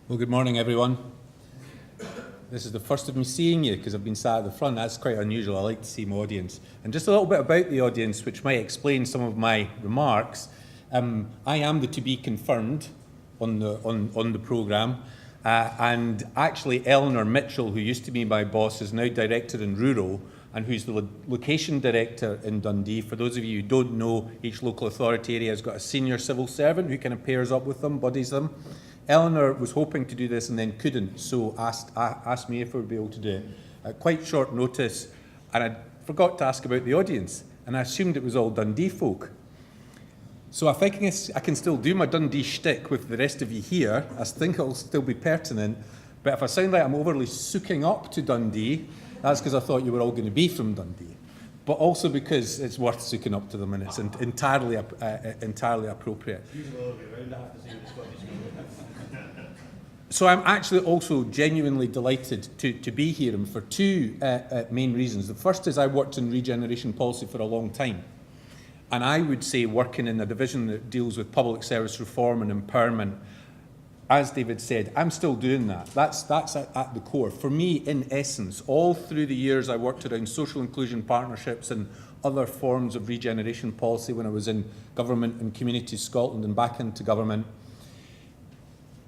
Well, good morning, everyone. This is the first of me seeing you because I've been sat at the front. That's quite unusual. I like to see my audience. And just a little bit about the audience, which might explain some of my remarks. I am the to be confirmed on the programme. And actually, Eleanor Mitchell, who used to be my boss, is now director in Rural and who's the location director in Dundee. For those of you who don't know, each local authority area has got a senior civil servant who kind of pairs up with them, buddies them. Eleanor was hoping to do this and then couldn't, so asked me if I would be able to do it at quite short notice. And I forgot to ask about the audience, and I assumed it was all Dundee folk. So I think I can still do my Dundee shtick with the rest of you here. I think it'll still be pertinent. But if I sound like I'm overly soaking up to Dundee, that's because I thought you were all going to be from Dundee. But also because it's worth soaking up to them and it's entirely appropriate. So I'm actually also genuinely delighted to be here, and for two main reasons. The first is I worked in regeneration policy for a long time. And I would say working in a division that deals with public service reform and empowerment, as David said, I'm still doing that. That's at the core. For me, in essence, all through the years I worked around social inclusion partnerships and other forms of regeneration policy when I was in government and Communities Scotland and back into government,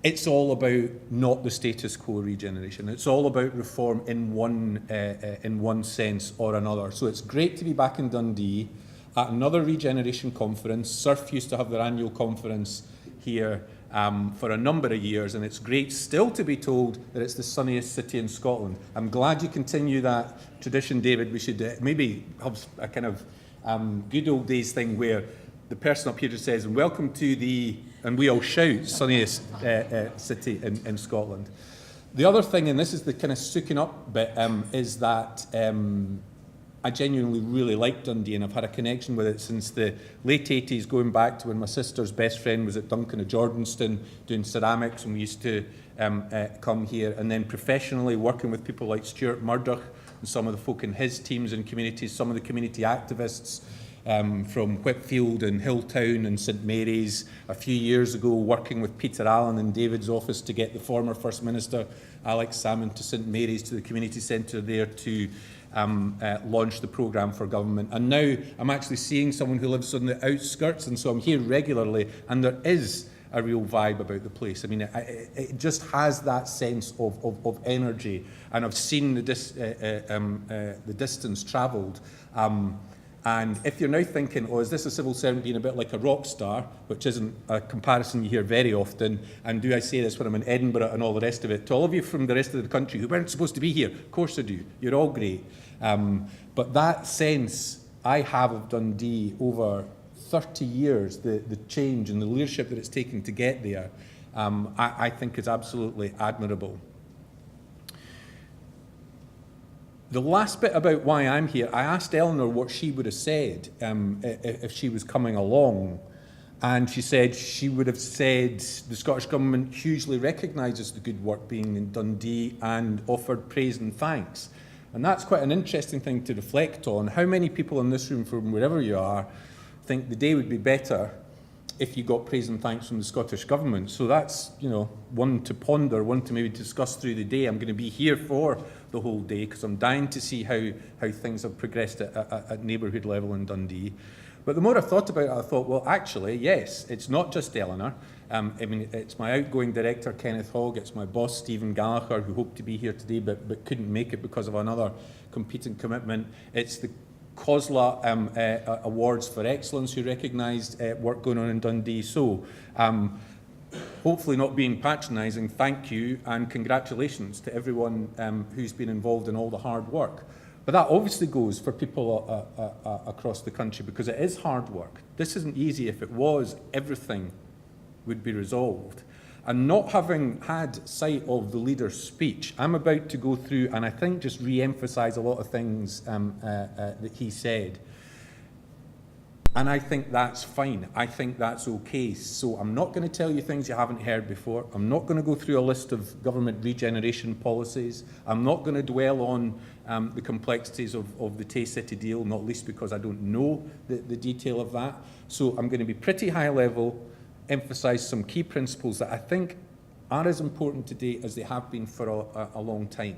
it's all about not the status quo regeneration. It's all about reform in one sense or another. So it's great to be back in Dundee at another regeneration conference. SURF used to have their annual conference here for a number of years, and it's great still to be told that it's the sunniest city in Scotland. I'm glad you continue that tradition, David. We should maybe have a kind of good old days thing where the person up here just says, welcome to the, and we all shout, sunniest city in Scotland. The other thing, and this is the kind of soaking up bit, is that I genuinely really like Dundee, and I've had a connection with it since the late 80s, going back to when my sister's best friend was at Duncan of Jordanston doing ceramics, and we used to come here, and then professionally working with people like Stuart Murdoch and some of the folk in his teams and communities, some of the community activists from Whitfield and Hilltown and St Mary's. A few years ago, working with Peter Allen in David's office to get the former First Minister, Alex Salmond, to St Mary's, to the community centre there to launch the programme for government. And now I'm actually seeing someone who lives on the outskirts, and so I'm here regularly, and there is a real vibe about the place. I mean, it just has that sense of energy, and I've seen the distance travelled. And if you're now thinking, oh, is this a civil servant being a bit like a rock star, which isn't a comparison you hear very often, and do I say this when I'm in Edinburgh and all the rest of it, to all of you from the rest of the country who weren't supposed to be here, of course I do, you're all great. But that sense I have of Dundee over 30 years, the change and the leadership that it's taken to get there, I think is absolutely admirable. The last bit about why I'm here, I asked Eleanor what she would have said if she was coming along. And she said she would have said the Scottish Government hugely recognises the good work being in Dundee and offered praise and thanks. And that's quite an interesting thing to reflect on. How many people in this room, from wherever you are, think the day would be better if you got praise and thanks from the Scottish Government? So that's, one to ponder, one to maybe discuss through the day. I'm going to be here for the whole day because I'm dying to see how things have progressed at neighbourhood level in Dundee. But the more I thought about it, I thought, well, actually, yes, it's not just Eleanor. It's my outgoing director, Kenneth Hogg. It's my boss, Stephen Gallagher, who hoped to be here today but couldn't make it because of another competing commitment. It's the COSLA Awards for Excellence who recognised work going on in Dundee. So hopefully not being patronising, thank you and congratulations to everyone who's been involved in all the hard work. But that obviously goes for people across the country because it is hard work. This isn't easy. If it was, everything would be resolved. And not having had sight of the leader's speech, I'm about to go through and I think just re-emphasise a lot of things that he said. And I think that's fine. I think that's okay. So I'm not going to tell you things you haven't heard before. I'm not going to go through a list of government regeneration policies. I'm not going to dwell on the complexities of the Tay City deal, not least because I don't know the detail of that. So I'm going to be pretty high level, emphasise some key principles that I think are as important today as they have been for a long time.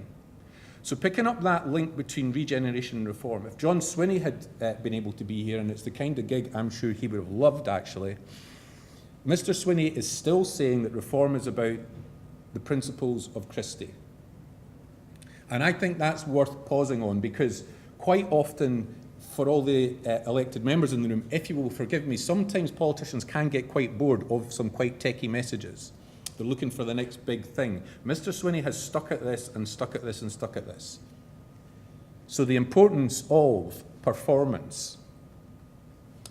So picking up that link between regeneration and reform, if John Swinney had been able to be here, and it's the kind of gig I'm sure he would have loved actually, Mr. Swinney is still saying that reform is about the principles of Christie. And I think that's worth pausing on, because quite often, for all the elected members in the room, if you will forgive me, sometimes politicians can get quite bored of some quite techie messages. They're looking for the next big thing. Mr. Swinney has stuck at this and stuck at this and stuck at this. So the importance of performance,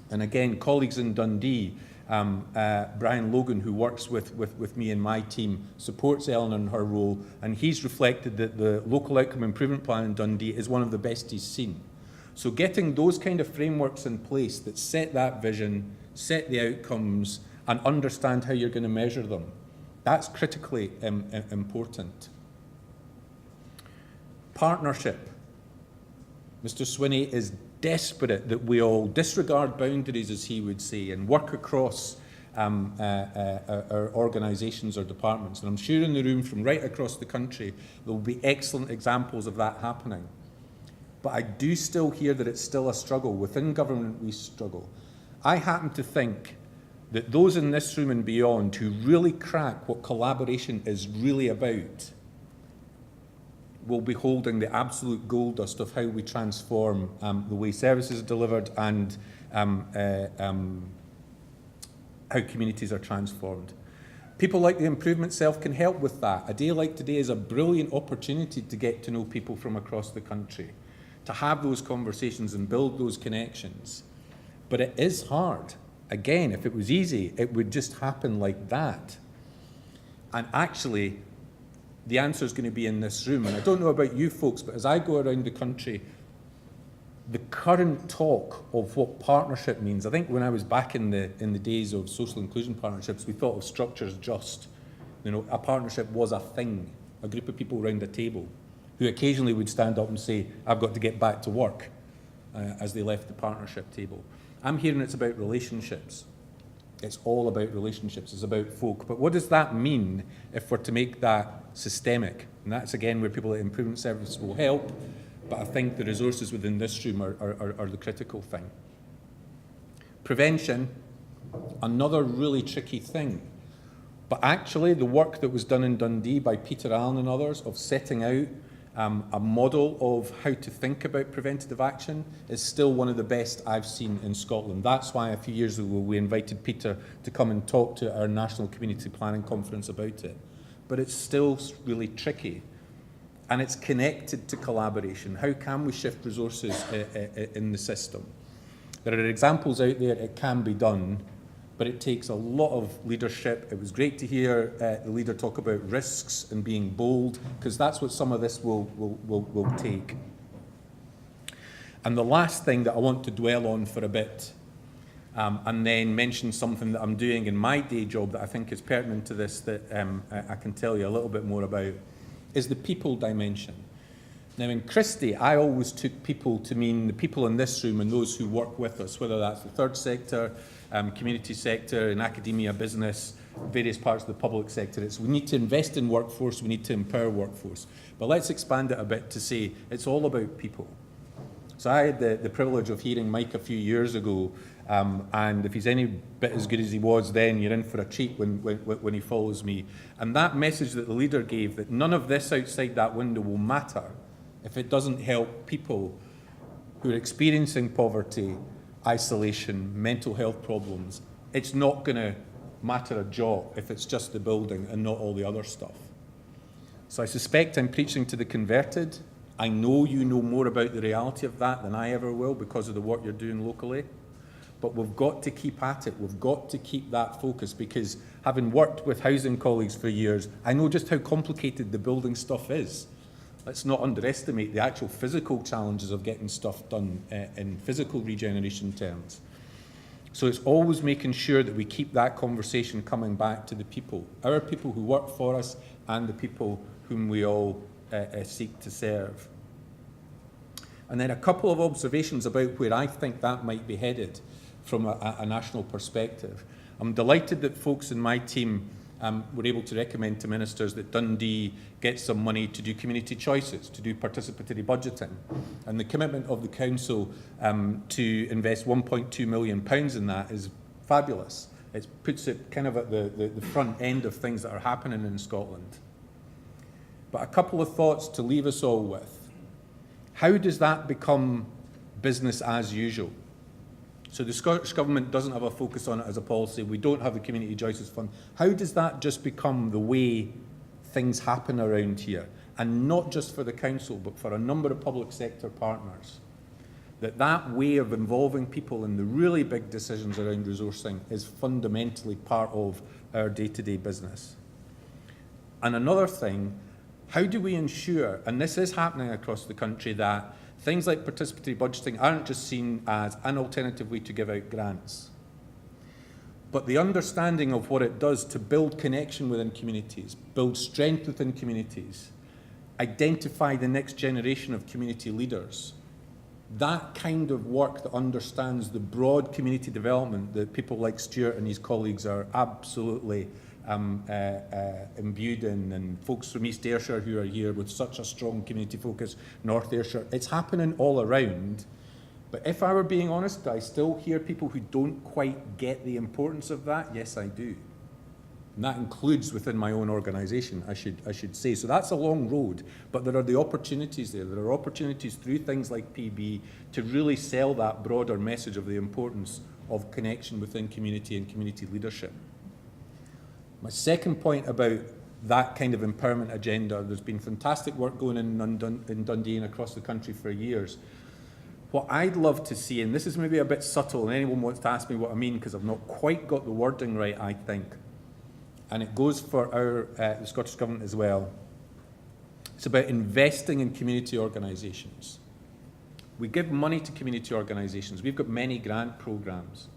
and again, colleagues in Dundee, Brian Logan, who works with me and my team, supports Eleanor in her role, and he's reflected that the local outcome improvement plan in Dundee is one of the best he's seen. So getting those kind of frameworks in place that set that vision, set the outcomes, and understand how you're going to measure them, that's critically important. Partnership. Mr. Swinney is desperate that we all disregard boundaries, as he would say, and work across our organisations or departments. And I'm sure in the room from right across the country there will be excellent examples of that happening. But I do still hear that it's still a struggle. Within government we struggle. I happen to think that those in this room and beyond who really crack what collaboration is really about will be holding the absolute gold dust of how we transform the way services are delivered and how communities are transformed. People like the Improvement Self can help with that. A day like today is a brilliant opportunity to get to know people from across the country, to have those conversations and build those connections. But it is hard. Again, if it was easy, it would just happen like that. And actually, the answer is going to be in this room. And I don't know about you folks, but as I go around the country, the current talk of what partnership means, I think when I was back in the days of social inclusion partnerships, we thought of structures just. You know, a partnership was a thing, a group of people around a table who occasionally would stand up and say, I've got to get back to work, as they left the partnership table. I'm hearing it's about relationships. It's all about relationships. It's about folk. But what does that mean if we're to make that systemic? And that's, again, where people at Improvement Services will help. But I think the resources within this room are the critical thing. Prevention, another really tricky thing. But actually, the work that was done in Dundee by Peter Allen and others of setting out a model of how to think about preventative action is still one of the best I've seen in Scotland. That's why a few years ago we invited Peter to come and talk to our National Community Planning Conference about it. But it's still really tricky. And it's connected to collaboration. How can we shift resources in the system? There are examples out there, it can be done, but it takes a lot of leadership. It was great to hear the leader talk about risks and being bold, because that's what some of this will take. And the last thing that I want to dwell on for a bit, and then mention something that I'm doing in my day job that I think is pertinent to this, that I can tell you a little bit more about, is the people dimension. Now in Christie, I always took people to mean the people in this room and those who work with us, whether that's the third sector, community sector, in academia, business, various parts of the public sector. It's we need to invest in workforce, we need to empower workforce. But let's expand it a bit to say it's all about people. So I had the privilege of hearing Mike a few years ago, and if he's any bit as good as he was then, you're in for a treat when he follows me. And that message that the leader gave, that none of this outside that window will matter if it doesn't help people who are experiencing poverty, isolation, mental health problems, it's not going to matter a jot if it's just the building and not all the other stuff. So I suspect I'm preaching to the converted. I know you know more about the reality of that than I ever will because of the work you're doing locally. But we've got to keep at it. We've got to keep that focus, because having worked with housing colleagues for years, I know just how complicated the building stuff is. Let's not underestimate the actual physical challenges of getting stuff done in physical regeneration terms. So it's always making sure that we keep that conversation coming back to the people, our people who work for us and the people whom we all seek to serve. And then a couple of observations about where I think that might be headed from a national perspective. I'm delighted that folks in my team we're able to recommend to ministers that Dundee get some money to do community choices, to do participatory budgeting. And the commitment of the council to invest £1.2 million in that is fabulous. It puts it kind of at the front end of things that are happening in Scotland. But a couple of thoughts to leave us all with. How does that become business as usual? So the Scottish Government doesn't have a focus on it as a policy. We don't have the Community Choices Fund. How does that just become the way things happen around here? And not just for the council, but for a number of public sector partners. That way of involving people in the really big decisions around resourcing is fundamentally part of our day-to-day business. And another thing, how do we ensure, and this is happening across the country, that things like participatory budgeting aren't just seen as an alternative way to give out grants, but the understanding of what it does to build connection within communities, build strength within communities, identify the next generation of community leaders. That kind of work that understands the broad community development that people like Stuart and his colleagues are absolutely imbued in, and folks from East Ayrshire who are here with such a strong community focus, North Ayrshire, it's happening all around. But if I were being honest, I still hear people who don't quite get the importance of that. Yes, I do. And that includes within my own organisation, I should say. So that's a long road, but there are the opportunities there. There are opportunities through things like PB to really sell that broader message of the importance of connection within community and community leadership. My second point about that kind of empowerment agenda, there's been fantastic work going in Dundee and across the country for years. What I'd love to see, and this is maybe a bit subtle, and anyone wants to ask me what I mean because I've not quite got the wording right, I think, and it goes for the Scottish Government as well. It's about investing in community organisations. We give money to community organisations. We've got many grant programmes.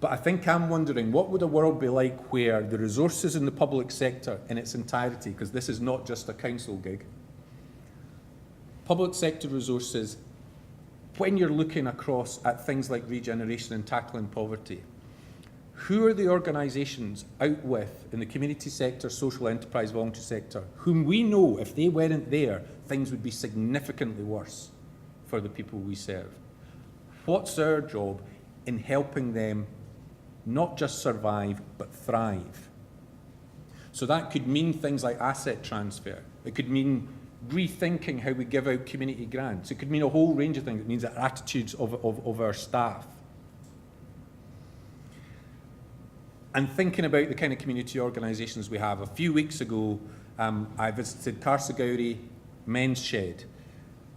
But I think I'm wondering, what would a world be like where the resources in the public sector in its entirety, because this is not just a council gig, public sector resources, when you're looking across at things like regeneration and tackling poverty, who are the organisations out with in the community sector, social enterprise, voluntary sector, whom we know if they weren't there, things would be significantly worse for the people we serve? What's our job in helping them not just survive, but thrive? So that could mean things like asset transfer. It could mean rethinking how we give out community grants. It could mean a whole range of things. It means the attitudes of our staff. And thinking about the kind of community organisations we have. A few weeks ago, I visited Carsagowrie Men's Shed.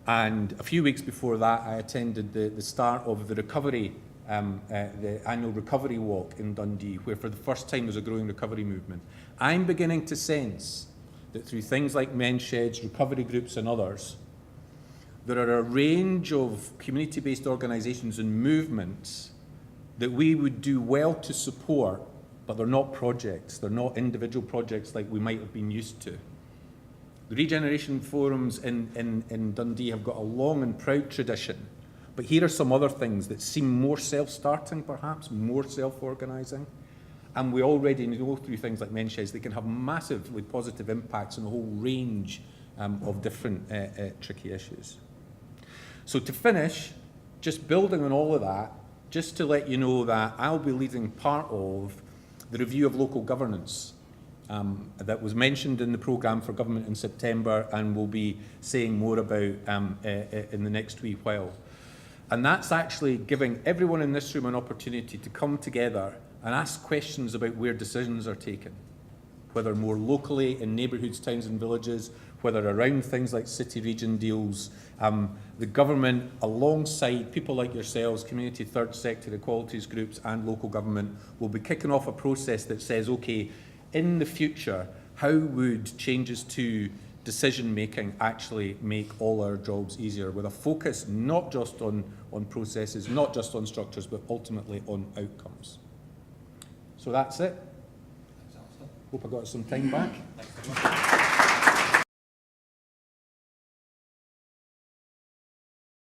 And a few weeks before that, I attended the start of the recovery, the annual recovery walk in Dundee, where for the first time there's a growing recovery movement. I'm beginning to sense that through things like men's sheds, recovery groups and others, there are a range of community-based organisations and movements that we would do well to support, but they're not projects. They're not individual projects like we might have been used to. The regeneration forums in Dundee have got a long and proud tradition, but here are some other things that seem more self-starting perhaps, more self-organising. And we already know through things like men's sheds, they can have massively positive impacts on a whole range of different tricky issues. So to finish, just building on all of that, just to let you know that I'll be leading part of the review of local governance that was mentioned in the programme for government in September, and we'll be saying more about in the next wee while. And that's actually giving everyone in this room an opportunity to come together and ask questions about where decisions are taken, whether more locally in neighbourhoods, towns and villages, whether around things like city-region deals. The government, alongside people like yourselves, community third sector equalities groups and local government, will be kicking off a process that says, okay, in the future, how would changes to decision-making actually make all our jobs easier, with a focus not just on processes, not just on structures, but ultimately on outcomes. So that's it. Hope I got some time back.